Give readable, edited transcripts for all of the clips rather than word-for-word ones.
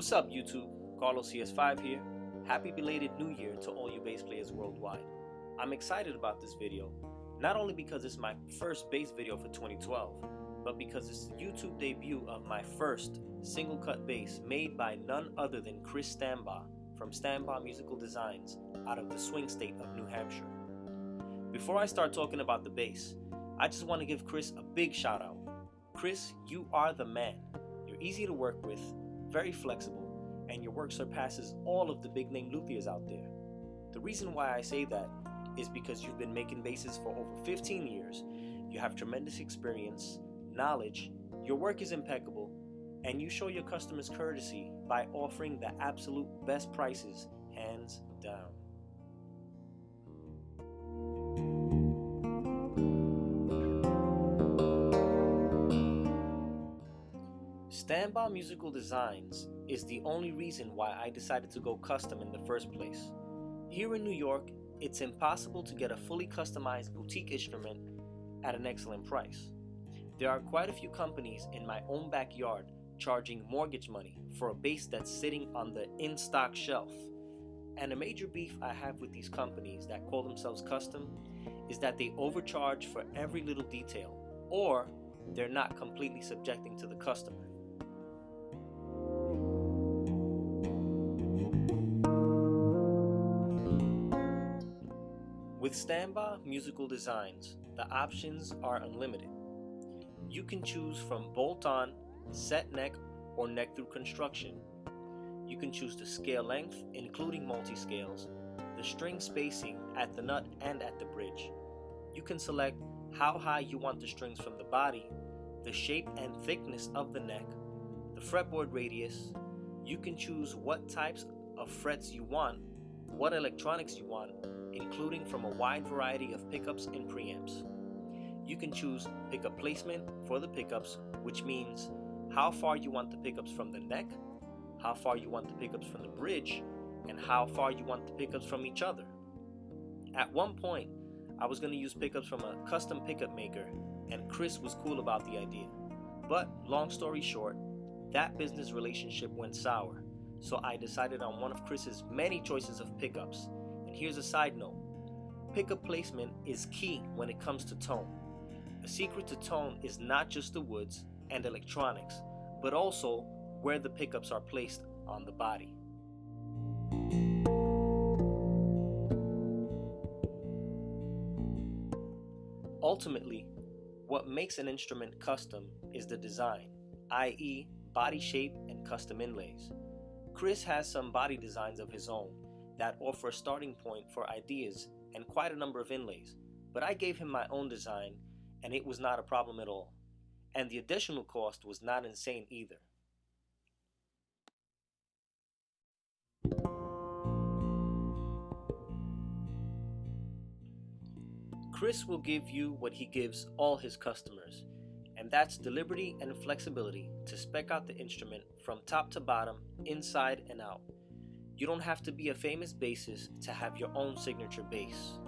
What's up, YouTube? Carlos CS5 here. Happy belated New Year to all you bass players worldwide. I'm excited about this video, not only because it's my first bass video for 2012, but because it's the YouTube debut of my first single cut bass made by none other than Chris Stambaugh from Stambaugh Musical Designs out of the swing state of New Hampshire. Before I start talking about the bass, I just want to give Chris a big shout out. Chris, you are the man. You're easy to work with, very flexible, and your work surpasses all of the big name luthiers out there. The reason why I say that is because you've been making basses for over 15 years, you have tremendous experience, knowledge, your work is impeccable, and you show your customers courtesy by offering the absolute best prices, hands down. Stambaugh Musical Designs is the only reason why I decided to go custom in the first place. Here in New York, it's impossible to get a fully customized boutique instrument at an excellent price. There are quite a few companies in my own backyard charging mortgage money for a bass that's sitting on the in-stock shelf. And a major beef I have with these companies that call themselves custom is that they overcharge for every little detail, or they're not completely subjecting to the customer. With Stambaugh Musical Designs, the options are unlimited. You can choose from bolt-on, set neck, or neck through construction. You can choose the scale length, including multi-scales, the string spacing at the nut and at the bridge. You can select how high you want the strings from the body, the shape and thickness of the neck, the fretboard radius. You can choose what types of frets you want, what electronics you want, including from a wide variety of pickups and preamps. You can choose pickup placement for the pickups, which means how far you want the pickups from the neck, how far you want the pickups from the bridge, and how far you want the pickups from each other. At one point, I was going to use pickups from a custom pickup maker, and Chris was cool about the idea. But long story short, that business relationship went sour, so I decided on one of Chris's many choices of pickups. And here's a side note. Pickup placement is key when it comes to tone. A secret to tone is not just the woods and electronics, but also where the pickups are placed on the body. Ultimately, what makes an instrument custom is the design, i.e. body shape and custom inlays. Chris has some body designs of his own that offer a starting point for ideas and quite a number of inlays, but I gave him my own design and it was not a problem at all. And the additional cost was not insane either. Chris will give you what he gives all his customers, and that's the liberty and flexibility to spec out the instrument from top to bottom, inside and out. You don't have to be a famous bassist to have your own signature bass.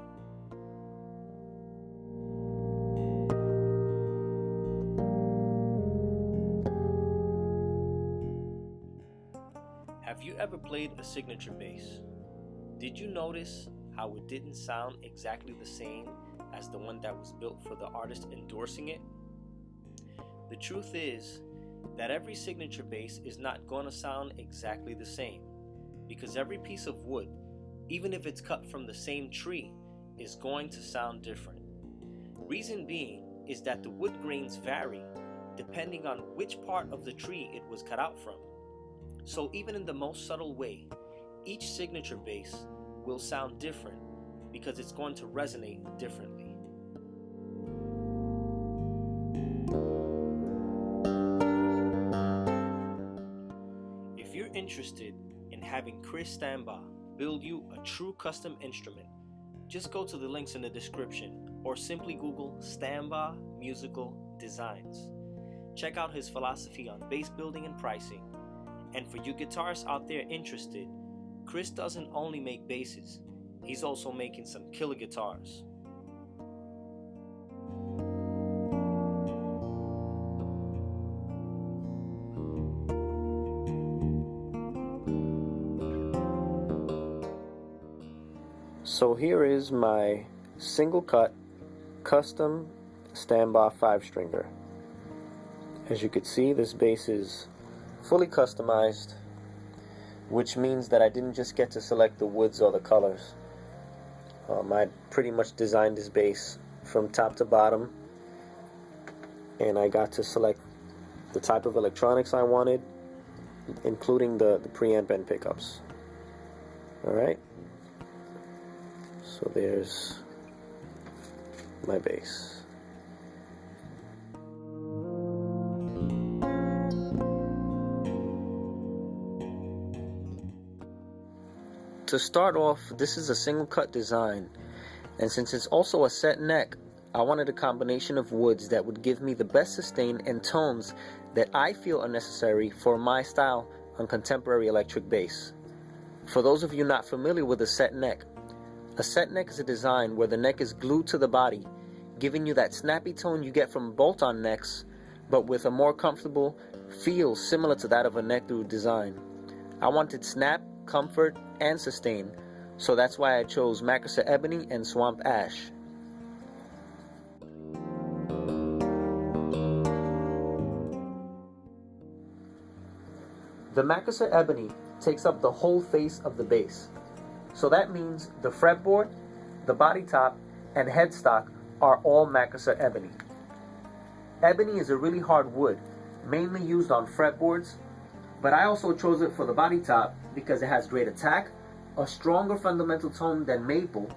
Have you ever played a signature bass? Did you notice how it didn't sound exactly the same as the one that was built for the artist endorsing it? The truth is that every signature bass is not going to sound exactly the same, because every piece of wood, even if it's cut from the same tree, is going to sound different. Reason being is that the wood grains vary depending on which part of the tree it was cut out from. So even in the most subtle way, each signature bass will sound different because it's going to resonate differently. If you're interested in having Chris Stambaugh build you a true custom instrument, just go to the links in the description or simply Google Stambaugh Musical Designs. Check out his philosophy on bass building and pricing. And for you guitarists out there interested, Chris doesn't only make basses, he's also making some killer guitars. So here is my single cut custom Stambaugh 5-stringer. As you can see, this bass is fully customized, which means that I didn't just get to select the woods or the colors. I pretty much designed this bass from top to bottom, and I got to select the type of electronics I wanted, including the preamp and pickups. Alright, so there's my bass. To start off, this is a single cut design, and since it's also a set neck, I wanted a combination of woods that would give me the best sustain and tones that I feel are necessary for my style on contemporary electric bass. For those of you not familiar with a set neck is a design where the neck is glued to the body, giving you that snappy tone you get from bolt-on necks, but with a more comfortable feel similar to that of a neck-through design. I wanted snap, comfort, and sustain, so that's why I chose Macrasa Ebony and Swamp Ash. The Macrasa Ebony takes up the whole face of the bass, so that means the fretboard, the body top, and headstock are all Macrasa Ebony. Ebony is a really hard wood, mainly used on fretboards, but I also chose it for the body top because it has great attack, a stronger fundamental tone than maple,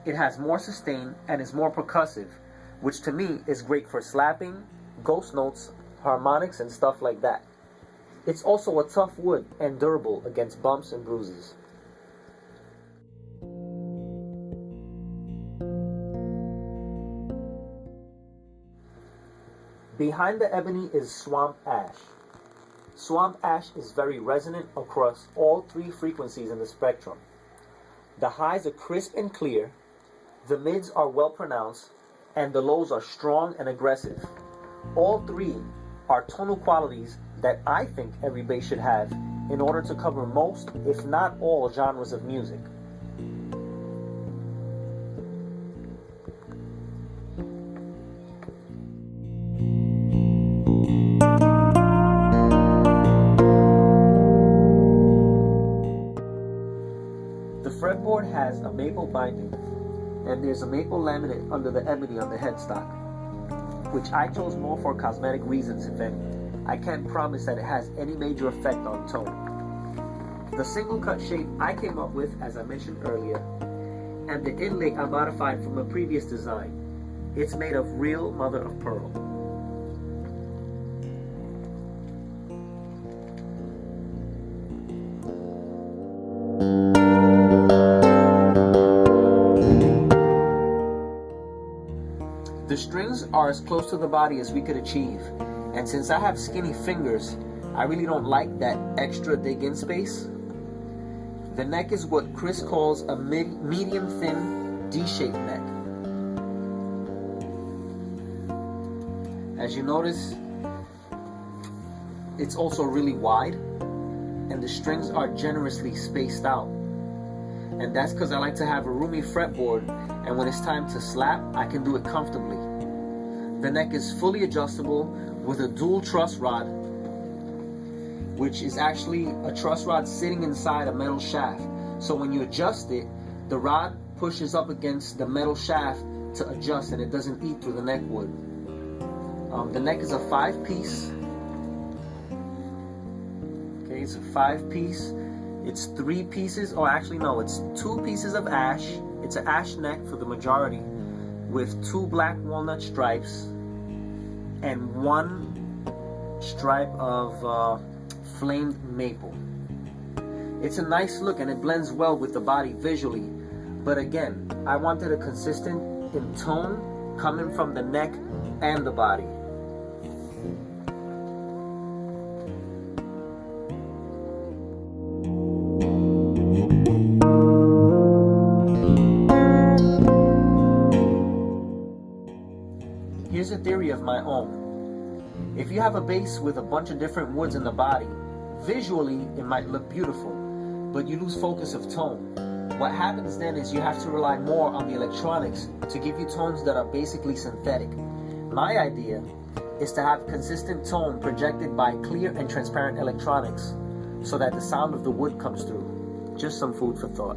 it has more sustain, and is more percussive, which to me is great for slapping, ghost notes, harmonics, and stuff like that. It's also a tough wood and durable against bumps and bruises. Behind the ebony is Swamp Ash. Swamp Ash is very resonant across all 3 frequencies in the spectrum. The highs are crisp and clear, the mids are well pronounced, and the lows are strong and aggressive. All 3 are tonal qualities that I think every bass should have in order to cover most, if not all, genres of music. The fretboard has a maple binding, and there's a maple laminate under the ebony on the headstock, which I chose more for cosmetic reasons, if any. I can't promise that it has any major effect on tone. The single cut shape I came up with, as I mentioned earlier, and the inlay I modified from a previous design. It's made of real mother of pearl. The strings are as close to the body as we could achieve, and since I have skinny fingers, I really don't like that extra dig-in space. The neck is what Chris calls a medium-thin D-shaped neck. As you notice, it's also really wide, and the strings are generously spaced out. And that's because I like to have a roomy fretboard, and when it's time to slap, I can do it comfortably. The neck is fully adjustable with a dual truss rod, which is actually a truss rod sitting inside a metal shaft. So when you adjust it, the rod pushes up against the metal shaft to adjust, and it doesn't eat through the neck wood. The neck is a 5-piece. Okay, it's a 5-piece. It's 3 pieces, or actually no, it's 2 pieces of ash. It's an ash neck for the majority, with 2 black walnut stripes and 1 stripe of flamed maple. It's a nice look and it blends well with the body visually, but again, I wanted a consistent in tone coming from the neck and the body. Here's a theory of my own. If you have a bass with a bunch of different woods in the body, visually it might look beautiful, but you lose focus of tone. What happens then is you have to rely more on the electronics to give you tones that are basically synthetic. My idea is to have consistent tone projected by clear and transparent electronics so that the sound of the wood comes through. Just some food for thought.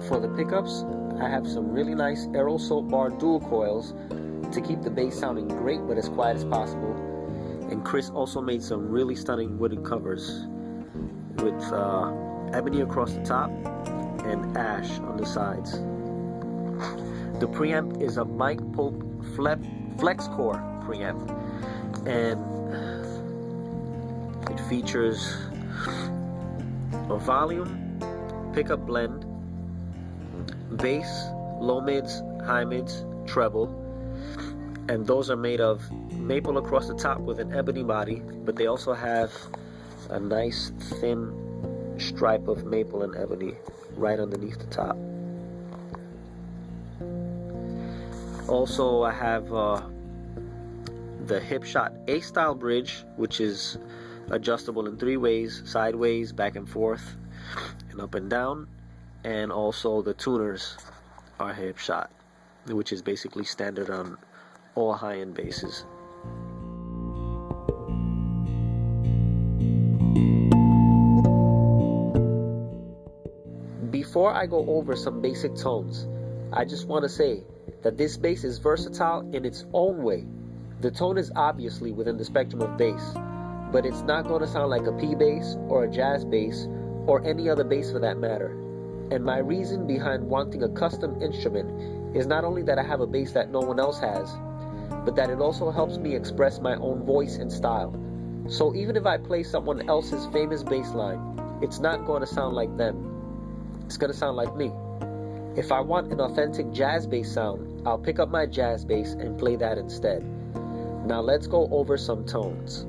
For the pickups, I have some really nice aerosol bar dual coils to keep the bass sounding great but as quiet as possible. And Chris also made some really stunning wooden covers with ebony across the top and ash on the sides. The preamp is a Mike Pope FlexCore preamp, and it features a volume, pickup blend, bass, low mids, high mids, treble, and those are made of maple across the top with an ebony body, but they also have a nice thin stripe of maple and ebony right underneath the top. Also, I have the Hipshot A-style bridge, which is adjustable in 3 ways: sideways, back and forth, and up and down. And also the tuners are Hipshot, which is basically standard on all high-end basses. Before I go over some basic tones, I just want to say that this bass is versatile in its own way. The tone is obviously within the spectrum of bass, but it's not going to sound like a P bass or a jazz bass or any other bass for that matter. And my reason behind wanting a custom instrument is not only that I have a bass that no one else has, but that it also helps me express my own voice and style. So even if I play someone else's famous bass line, it's not going to sound like them. It's going to sound like me. If I want an authentic jazz bass sound, I'll pick up my jazz bass and play that instead. Now let's go over some tones.